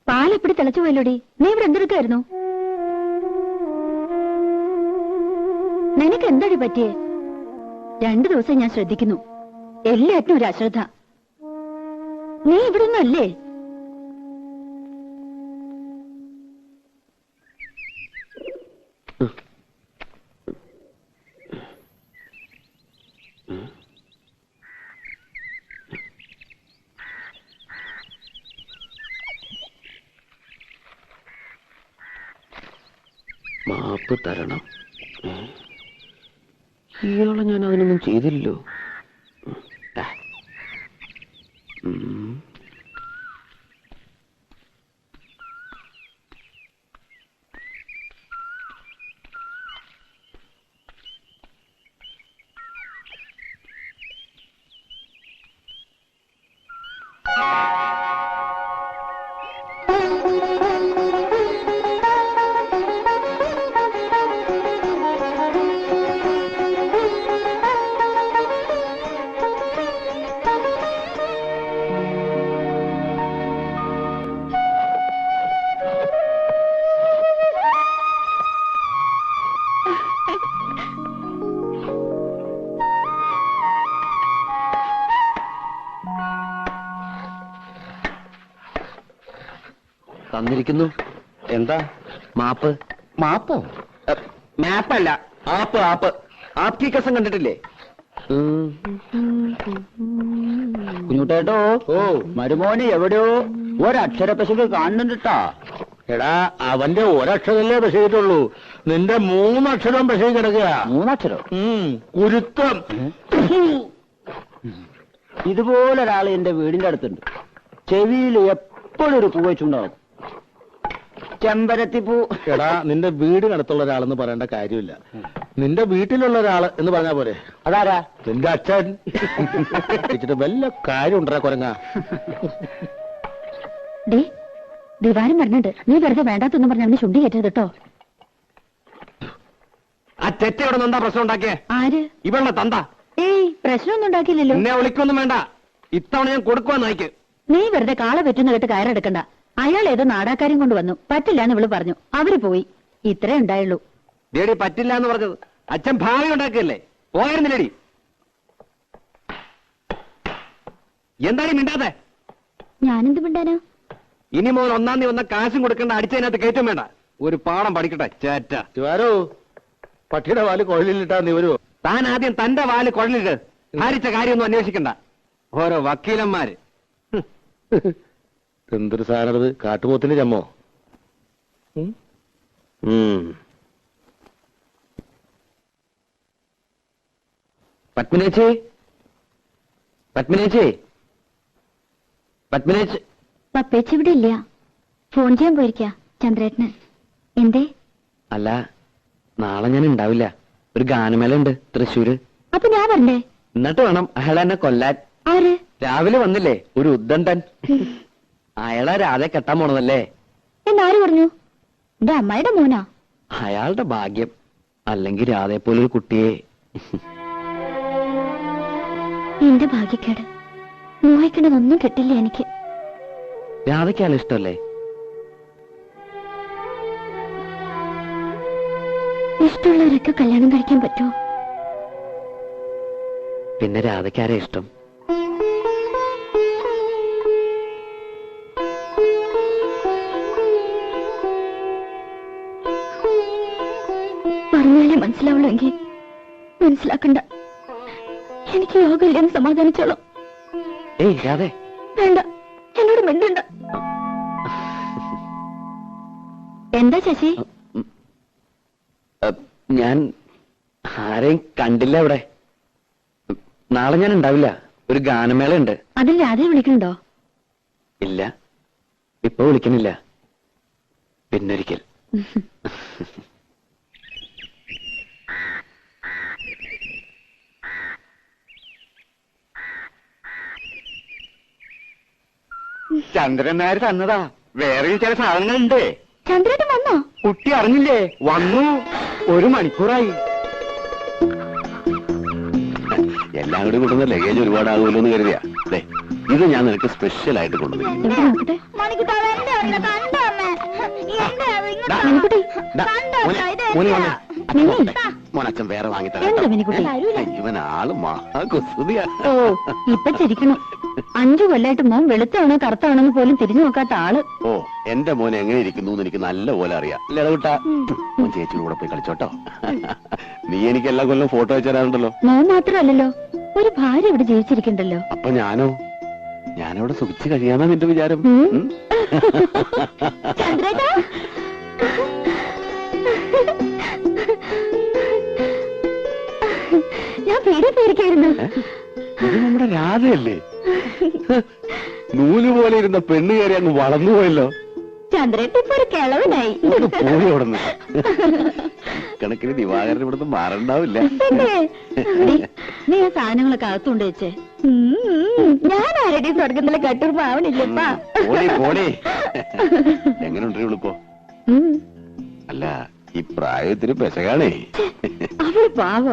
പാലെപ്പടി തിളച്ചു പോയല്ലോടി. നീ ഇവിടെ എന്തെടുക്കായിരുന്നു? നിനക്ക് എന്താടി പറ്റിയേ? 2 ദിവസം ഞാൻ ശ്രദ്ധിക്കുന്നു, എല്ലാറ്റിനും ഒരു അശ്രദ്ധ. നീ ഇവിടെ ഒന്നും അല്ലേ? മാപ്പ് തരണം. ഇയാളെ ഞാൻ അതിനൊന്നും ചെയ്തില്ലല്ലോ. തന്നിരിക്കുന്നു. എന്താ? മാപ്പ്. മാപ്പോ? മാപ്പല്ല, ആപ്പ്. ആപ്പ് ആപ്കി കസം കണ്ടിട്ടില്ലേ? കുഞ്ഞുട്ടേട്ടോ, മരുമോന് എവിടെയോ ഒരക്ഷര പശുക്ക് കാണുന്നുണ്ടാ. എടാ, അവന്റെ ഒരക്ഷരല്ലേ പശയിട്ടുള്ളൂ, നിന്റെ 3 അക്ഷരം പശ കിടക്കുക. 3 അക്ഷരം? കുരുത്തം. ഇതുപോലൊരാൾ എന്റെ വീടിന്റെ അടുത്തുണ്ട്. ചെവിയിൽ എപ്പോഴും ഒരു പൂ വെച്ചുണ്ടാവും, ചെമ്പരത്തിപ്പൂ. എടാ, നിന്റെ വീടിനടുത്തുള്ള ഒരാളെന്ന് പറയേണ്ട കാര്യമില്ല, നിന്റെ വീട്ടിലുള്ള ഒരാള് എന്ന് പറഞ്ഞാ പോരെ. അതാരാ? നിന്റെ അച്ഛൻ. വെച്ചിട്ട് വല്ല കാര്യം ഉണ്ടോ കൊരങ്ങ? ദിവാരം പറഞ്ഞിട്ട് നീ വെറുതെ വേണ്ടാത്തൊന്നും പറഞ്ഞ അവന് ചുണ്ടി കയറ്റരുത് കേട്ടോ. ആ തെറ്റ് ഇവിടെ എന്താ പ്രശ്നം ഉണ്ടാക്കിയേ? ആര്? ഇവളുടെ തന്ത. ഏയ്, പ്രശ്നമൊന്നും ഉണ്ടാക്കിയില്ലല്ലോ. എന്നെ വിളിക്കൊന്നും വേണ്ട, ഇത്തവണ ഞാൻ കൊടുക്കുവാൻ നായിക്ക്. നീ വെറുതെ കാള പറ്റുന്ന കേട്ട് കയറെടുക്കണ്ട. അയാൾ ഏതോ നാടാക്കാരും കൊണ്ട് വന്നു, പറ്റില്ല എന്ന് ഇവള് പറഞ്ഞു, അവര് പോയി. ഇത്രേ ഉണ്ടായുള്ളൂ. ലേഡി പറ്റില്ല എന്ന് പറഞ്ഞത് അച്ഛൻ ഭാവി ഉണ്ടാക്കിയല്ലേ, പോയിരുന്നില്ലേടി? എന്താടി മിണ്ടാതെ? ഞാനെന്ത് മിണ്ടാനാ? ഇനി മോൻ 1-ാം തീയതി വന്ന കാശും കൊടുക്കേണ്ട, അടിച്ചതിനകത്ത് കയറ്റം വേണ്ട. ഒരു പാഠം പഠിക്കട്ടെ ചേറ്റ. പട്ടിയുടെ വാല് കുഴലിലിട്ടാ നീ വരുമോ? താൻ ആദ്യം തന്റെ വാല് കുഴലിട്ട് ഭാരിച്ച കാര്യമൊന്നും അന്വേഷിക്കണ്ട. ഓരോ വക്കീലന്മാര്. എന്തൊരു സാധനത്, കാട്ടുപോത്തിന് ചമ്മോ? പത്മിനേച്ചി, പത്മിനേച്ചി, പത്മിനേച്ചി. പപ്പേച്ചി ഇവിടെ ഇല്ല, ഫോൺ ചെയ്യാൻ പോയിരിക്ക ചന്ദ്രേട്ടന്. എന്തേ? അല്ല, നാളെ ഞാൻ ഉണ്ടാവില്ല, ഒരു ഗാനമേള ഉണ്ട് തൃശ്ശൂര്. അപ്പൊ ഞാൻ വരണ്ടേ? എന്നിട്ട് വേണം അയാൾ എന്നെ കൊല്ലാൻ. ആര്? രാവിലെ വന്നില്ലേ ഒരു ഉദ്ദണ്ഡൻ, അയാളെ രാധെ കെട്ടാൻ പോണതല്ലേ. എന്നാര് പറഞ്ഞു? എന്റെ അമ്മായിയുടെ മോനാ. അയാളുടെ ഭാഗ്യം, അല്ലെങ്കിൽ രാധയെ പോലൊരു കുട്ടിയെ. എന്റെ ഭാഗ്യക്കേട്, മോഹിക്കണതൊന്നും കിട്ടില്ല എനിക്ക്. രാധയ്ക്കാൾ ഇഷ്ടല്ലേ? ഇഷ്ടമുള്ളവരൊക്കെ കല്യാണം കഴിക്കാൻ പറ്റുമോ? പിന്നെ രാധയ്ക്കാരെ ഇഷ്ടം? പറഞ്ഞാലേ മനസ്സിലാവുള്ളൂ എങ്കിൽ മനസ്സിലാക്കണ്ട. എനിക്ക് യോഗമില്ലെന്ന് സമാധാനിച്ചോളൂ. ഏയ് രാധേ, വേണ്ട, എന്നോട് മിണ്ടണ്ട. എന്താ ശശി? ഞാൻ ആരെയും കണ്ടില്ല ഇവിടെ. നാളെ ഞാൻ ഉണ്ടാവില്ല, ഒരു ഗാനമേള ഉണ്ട്. അതിൽ രാധയെ വിളിക്കണുണ്ടോ? ഇല്ല, ഇപ്പൊ വിളിക്കണില്ല, പിന്നൊരിക്കൽ. ചന്ദ്രൻ നായർ തന്നതാ, വേറെയും ചില സാധനങ്ങളുണ്ട്. ചന്ദ്രേട്ടൻ വന്നോ? കുട്ടി അറിഞ്ഞില്ലേ? വന്നു 1 മണിക്കൂറായി. എല്ലാം കൂടി കൊണ്ടുവന്ന ലഗേജ് ഒരുപാടാകുമല്ലോ എന്ന് കരുതിയാ. ഇത് ഞാൻ നിനക്ക് സ്പെഷ്യൽ ആയിട്ട് കൊണ്ടുവന്നു. മോനച്ഛൻ വേറെ വാങ്ങിത്തരാം. ഇവൻ ആള് മഹാകുസുതിയാ. ഓ ഇപ്പൊ ചിരിക്കണം. 5 കൊല്ലായിട്ട് മോൻ വെളുത്താണോ കറുത്താണോന്ന് പോലും തിരിഞ്ഞു നോക്കാത്ത ആള്. ഓ എന്റെ മോൻ എങ്ങനെ ഇരിക്കുന്നു എന്ന് എനിക്ക് നല്ല പോലെ അറിയാം. ലതകുട്ടാ, മോൻ ചേച്ചിയുടെ കൂടെ പോയി കളിച്ചോട്ടോ. നീ എനിക്ക് എല്ലാ കൊല്ലം ഫോട്ടോ വെച്ച് തരാറുണ്ടല്ലോ. മോൻ മാത്രമല്ലല്ലോ, ഒരു ഭാര്യ ഇവിടെ ജീവിച്ചിരിക്കണ്ടല്ലോ. അപ്പൊ ഞാനവിടെ സുഖിച്ച് കഴിയാന്നാ നിന്റെ വിചാരം? ചന്ദ്രേട്ടാ, ഞാൻ പേടിക്കായിരുന്നു. ഇത് നമ്മുടെ രാധയല്ലേ? നൂല് പോലെ ഇരുന്ന പെണ്ണ് കയറി അങ്ങ് വളർന്നുപോയല്ലോ. ചന്ദ്രേട്ട ഇപ്പൊ ഒരു കിളവനായി. പോയി അവിടുന്ന്. കണക്കിന് ദിവാകരൻ ഇവിടുന്ന് മാറണ്ടാവില്ല. നീ ആ സാധനങ്ങളൊക്കെ അകത്തുകൊണ്ട് വെച്ചേ. ഞാൻ ആരുടെയും സ്വർഗത്തിലെ കട്ടുറുപ്പ് ആവണില്ലപ്പാ. എങ്ങനെയുണ്ട് ഇവളിപ്പോ? അല്ല, ഈ പ്രായത്തിന് പെശകാണേ. അവള് പാവ.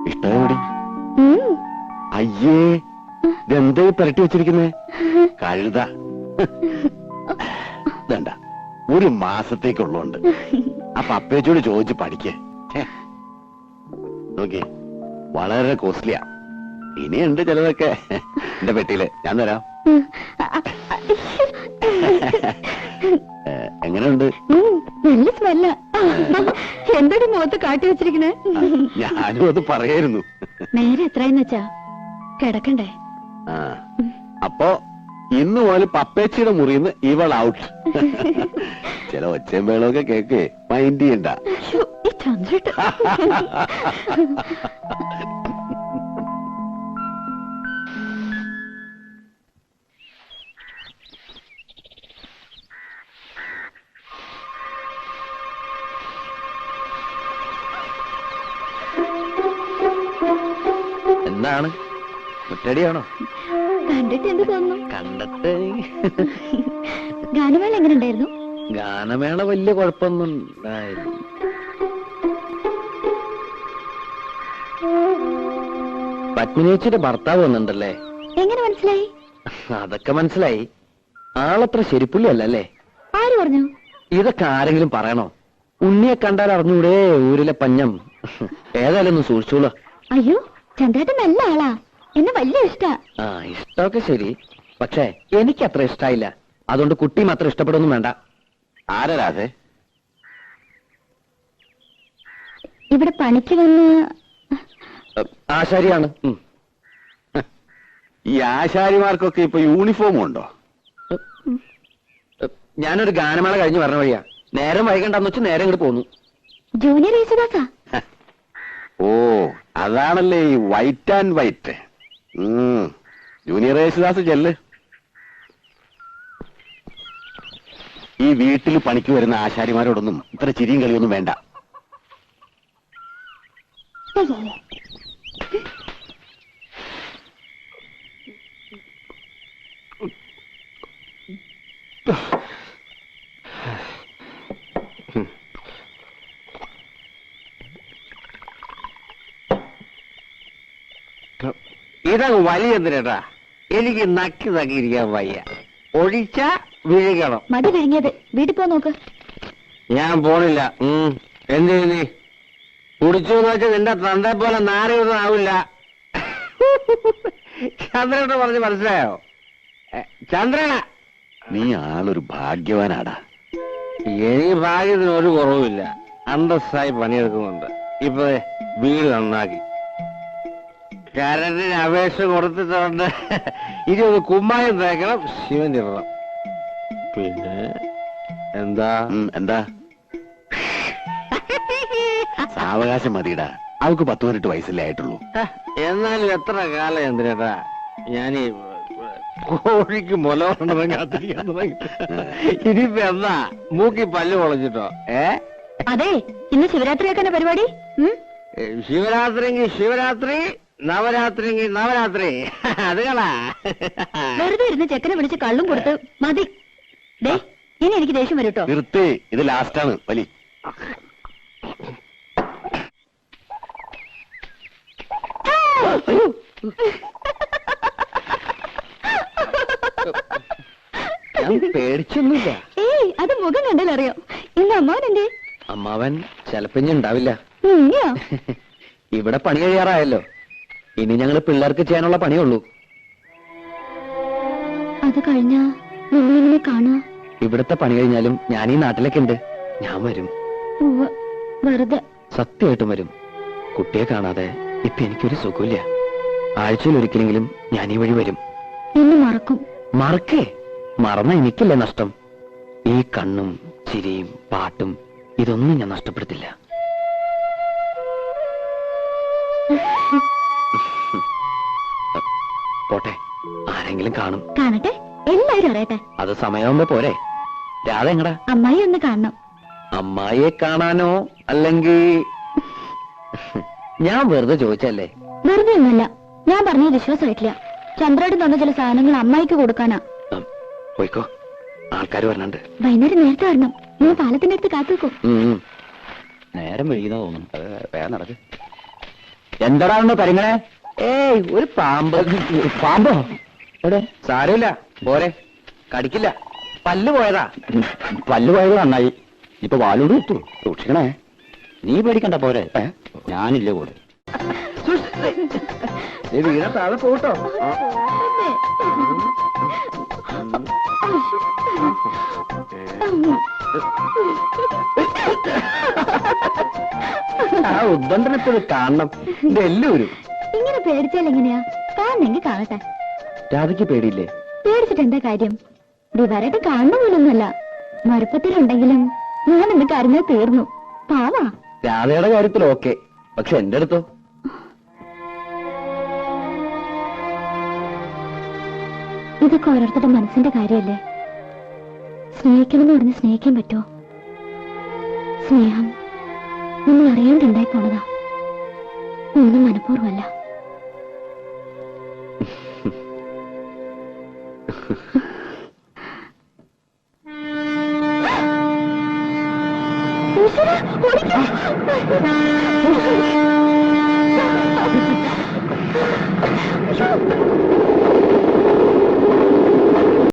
ഇഷ്ടമോടി? അയ്യേ, ഇതെന്താ പുരട്ടി വെച്ചിരിക്കുന്നേ? കഴുത. വേണ്ട, 1 മാസത്തേക്കുള്ളതുണ്ട്. അപ്പൊ അപ്പേച്ചോട് ചോദിച്ച് പഠിക്കേ. നോക്കി, വളരെ കോസ്റ്റ്ലിയാ. ഇനിയുണ്ട് ചിലതൊക്കെ എന്റെ പെട്ടിയില്, ഞാൻ തരാം. എങ്ങനെയുണ്ട്? നല്ല സ്മെല്ല. എന്തൊരു മുഖത്ത് കാട്ടി വെച്ചിരിക്കണേ. ഞാനും അത് പറയായിരുന്നു. നേരെ എത്രയെന്ന് വെച്ചാ കിടക്കണ്ടേ? അപ്പോ ഇന്ന് മുതൽ പപ്പേച്ചിയുടെ മുറിന്ന് ഇവൾ ഔട്ട്. ചില ഒച്ചയും വേളമൊക്കെ കേക്ക് മൈൻഡ് ചെയ്യണ്ട. എന്താണ്, മുറ്റടിയാണോ? കണ്ടിട്ട് എന്ത് തോന്നുന്നു? കണ്ടിട്ട് ഗാനമേള എങ്ങനെ ഉണ്ടായിരുന്നു? ഗാനമേള വലിയ കുഴപ്പമൊന്നും ഉണ്ടായില്ല. പത്മിനിയുടെ ഭർത്താവ് വന്നിട്ടുണ്ടല്ലേ? എങ്ങനെ മനസ്സിലായി? അതൊക്കെ മനസ്സിലായി. ആളത്ര ശരിപ്പുള്ളി അല്ലല്ലേ? ആര് പറഞ്ഞു? ഇതൊക്കെ ആരെങ്കിലും പറയണോ? ഉണ്ണിയെ കണ്ടാൽ അറിഞ്ഞൂടെ ഊരിലെ പഞ്ഞം. ഏതായാലും ഒന്ന് സൂക്ഷിച്ചോളൂ. അയ്യോ, ചന്ദ്രേട്ടൻ നല്ല ആളാ, എന്നെ വലിയ ഇഷ്ടാ. ഇഷ്ടമൊക്കെ ശരി, പക്ഷേ എനിക്ക് അത്ര ഇഷ്ടായില്ല. അതുകൊണ്ട് കുട്ടിയും അത്ര ഇഷ്ടപ്പെടുന്നു വേണ്ട. ആരാതെ? ഇവിടെ പണിക്ക് വന്ന് ആശാരിയാണ്. ഈ ആശാരിമാർക്കൊക്കെ ഇപ്പൊ യൂണിഫോം ഉണ്ടോ? ഞാനൊരു ഗാനമേള കഴിഞ്ഞ് പറഞ്ഞ വഴിയാ. നേരം വൈകണ്ടെന്ന് വെച്ച് നേരം ഇങ്ങോട്ട് പോന്നു. ജൂനിയർ യേശുദാസാ? ഓ, അതാണല്ലേ ഈ white and white. Junior Yesudas ചെല്ല്. ഈ വീട്ടിൽ പണിക്ക് വരുന്ന ആശാരിമാരോടൊന്നും ഇത്ര ചിരിയും കളിയൊന്നും വേണ്ട. ഇതങ്ങ് വലിയെന്തിനാ? എനിക്ക് നക്കി തക്കിയിരിക്കാൻ വയ്യ. ഒഴിച്ച വിഴുകണം. മതി വിഴുങ്ങിയത്. വീട്ടിൽ പോ നോക്ക്. ഞാൻ പോണില്ല. എന്ത് നീ കുടിച്ചു എന്ന് വെച്ചാൽ നിന്റെ തന്റെ പോലെ നാരയൊന്നും ആവില്ല. ചന്ദ്രനോട് പറഞ്ഞ് മനസ്സിലായോ? ചന്ദ്രന, നീ ആളൊരു ഭാഗ്യവാനാടാ. എനിക്ക് ഭാഗ്യത്തിന് ഒരു കുറവുമില്ല. അന്തസ്സായി പണിയെടുക്കുന്നുണ്ട്. ഇപ്പൊ വീട് നന്നാക്കി കരണ്ടിന് അപേക്ഷ കൊടുത്തിട്ടുണ്ട്. ഇനി ഒന്ന് കുമ്മായം തേക്കണം, ശിവൻ ഇടണം. പിന്നെ എന്താ സാവകാശം മതിയിടാ. അവൾക്ക് 10-18 വയസ്സല്ലേ ആയിട്ടുള്ളൂ. എന്നാലും എത്ര കാലം എന്തിനാ ഞാനീ കോഴിക്ക് മുല കൊണ്ടതും കാത്തിരിക്കാൻ തുടങ്ങി. ഇനിയിപ്പോ എന്താ മൂക്കി പല്ല് പൊളഞ്ഞിട്ടോ? അതെ, ഇന്ന് ശിവരാത്രിയൊക്കെ പരിപാടി. ശിവരാത്രിങ്കിൽ ശിവരാത്രി, നവരാത്രിങ്കിൽ നവരാത്രി. അത് കളാ. വെറുതെ ഇരുന്ന് ചെക്കനെ വിളിച്ച് കള്ളും കൊടുത്ത് മതി. ദേ, ഇനി എനിക്ക് ദേഷ്യം വരും കേട്ടോ. നിർത്തി, ഇത് ലാസ്റ്റാണ് വലി. ഞാൻ പേടിച്ചൊന്നുമില്ല. ഏയ്, അത് മുഖം കണ്ടാലറിയാം. ഇന്ന് അമ്മാവൻ എന്തേ? അമ്മാവൻ ചെലപ്പോ ഉണ്ടാവില്ല. ഉയ്യോ. ഇവിടെ പണി കഴിയാറായല്ലോ. ഇനി ഞങ്ങള് പിള്ളേർക്ക് ചെയ്യാനുള്ള പണിയുള്ളൂ. അത് കഴിഞ്ഞാ നിന്നെ കാണാ. ഇവിടുത്തെ പണി കഴിഞ്ഞാലും ഞാൻ ഈ നാട്ടിലൊക്കെ ഉണ്ട്. ഞാൻ വരും. ഉവ്വ്, വെറുതെ. സത്യമായിട്ടും വരും. കുട്ടിയെ കാണാതെ ഇപ്പൊ എനിക്കൊരു സുഖമില്ല. ആഴ്ചയിൽ ഒരിക്കലെങ്കിലും ഞാൻ ഈ വഴി വരും. എന്നെ മറക്കും. മറക്കേ? മറന്ന എനിക്കല്ലേ നഷ്ടം. ഈ കണ്ണും ചിരിയും പാട്ടും ഇതൊന്നും ഞാൻ നഷ്ടപ്പെടുത്തില്ല. പോട്ടെ, ആരെങ്കിലും കാണും. കാണട്ടെ, എല്ലാരും അറിയട്ടെ. അത് സമയമാകുമ്പോ പോരെ. രാധ എങ്ങടാ? അമ്മായി ഒന്ന് കാണണം. അമ്മായിയെ കാണാനോ? അല്ലെങ്കിൽ ഞാൻ വെറുതെ ചോദിച്ചല്ലേ. വെറുതെ ഒന്നുമല്ല, ഞാൻ പറഞ്ഞത് വിശ്വാസമായിട്ടില്ല. ചന്ദ്രയുടെ തന്ന ചില സാധനങ്ങൾ അമ്മായിക്ക് കൊടുക്കാനാ. പോയിക്കോ, ആൾക്കാർ വരണുണ്ട്. വൈകുന്നേരം നേരത്തെ വരണം. നീ പാലത്തിന്റെ അടുത്ത് കാത്തുവെക്കോ. നേരം വൈകുന്ന തോന്നുന്നു. വേഗം നടക്ക്. എന്താടാണോ കരിങ്ങളെ? ഏയ്, ഒരു പാമ്പ്. പാമ്പോ? എവിടെ? സാരമില്ല, പോരെ. കടിക്കില്ല. പല്ല് പോയതാ. പല്ല് പോയത് നന്നായി. ഇപ്പൊ വാലോട് എത്തു. സൂക്ഷിക്കണേ. നീ പേടിക്കണ്ട, പോരെ. ഞാനില്ല കൂടെ. വീണ താഴെ പോട്ടോ. ആ ഉദ്ദണ്ഡനെപ്പോഴും കാണണം. ഇത് എല്ലാവരും ഇങ്ങനെ പേടിച്ചാൽ എങ്ങനെയാ? കാണണമെങ്കിൽ കാണട്ടെ. രാധയ്ക്ക് പേടിയില്ലേ? പേടിച്ചിട്ട് എന്താ കാര്യം? ദിവാരായിട്ട് കാണുന്ന പോലൊന്നുമല്ല. മറുപ്പത്തിലുണ്ടെങ്കിലും ഞാൻ എന്റെ കരഞ്ഞാൽ തീർന്നു. പാവാ. രാധയുടെ കാര്യത്തിൽ ഓക്കെ, പക്ഷെ എന്റെ അടുത്തോ? ഇതൊക്കെ ഓരോരുത്തരുടെ മനസ്സിന്റെ കാര്യമല്ലേ. സ്നേഹിക്കണമെന്ന് പറഞ്ഞ് സ്നേഹിക്കാൻ പറ്റുമോ? സ്നേഹം നമ്മൾ അറിയാണ്ടുണ്ടായി പോണതാ. ഒന്നും മനഃപൂർവ്വമല്ല.